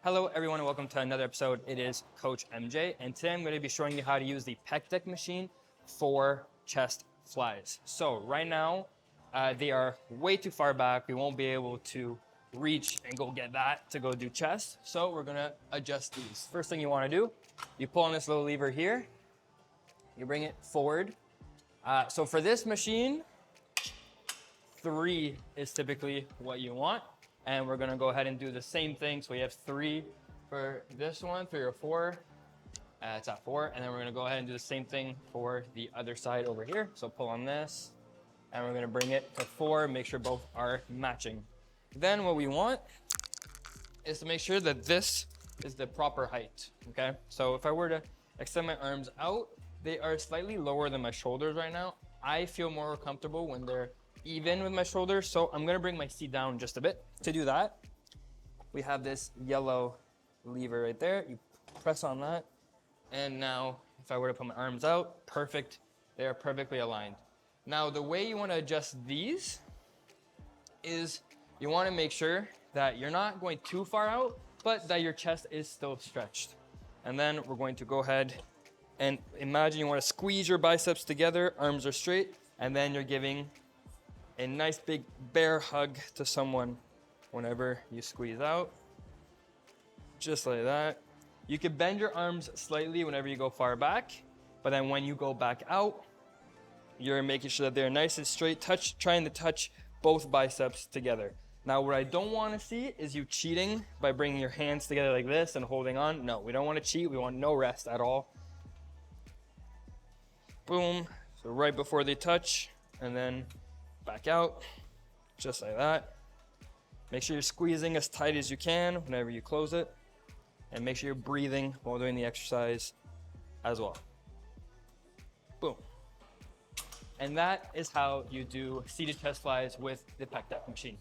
Hello everyone and welcome to another episode. It is Coach MJ and today I'm going to be showing you how to use the pec deck machine for chest flies. So right now they are way too far back. We won't be able to reach and go get that to go do chest. So we're going to adjust these. First thing you want to do, you pull on this little lever here. You bring it forward. So for this machine, 3 is typically what you want. And we're gonna go ahead and do the same thing. So we have 3 for this one, 3 or 4. It's at 4. And then we're gonna go ahead and do the same thing for the other side over here. So pull on this and we're gonna bring it to 4, make sure both are matching. Then what we want is to make sure that this is the proper height, okay? So if I were to extend my arms out, they are slightly lower than my shoulders right now. I feel more comfortable when they're even with my shoulders, so I'm gonna bring my seat down just a bit. To do that, we have this yellow lever right there. You press on that, and now if I were to put my arms out, perfect. They are perfectly aligned. Now the way you wanna adjust these is you wanna make sure that you're not going too far out, but that your chest is still stretched. And then we're going to go ahead and imagine you wanna squeeze your biceps together, arms are straight, and then you're giving a nice big bear hug to someone whenever you squeeze out, just like that. You can bend your arms slightly whenever you go far back, but then when you go back out, you're making sure that they're nice and straight, trying to touch both biceps together. Now, what I don't want to see is you cheating by bringing your hands together like this and holding on. No, we don't want to cheat. We want no rest at all. Boom. So right before they touch, and then back out, just like that. Make sure you're squeezing as tight as you can whenever you close it, and make sure you're breathing while doing the exercise as well. Boom. And that is how you do seated chest flies with the pec deck machine.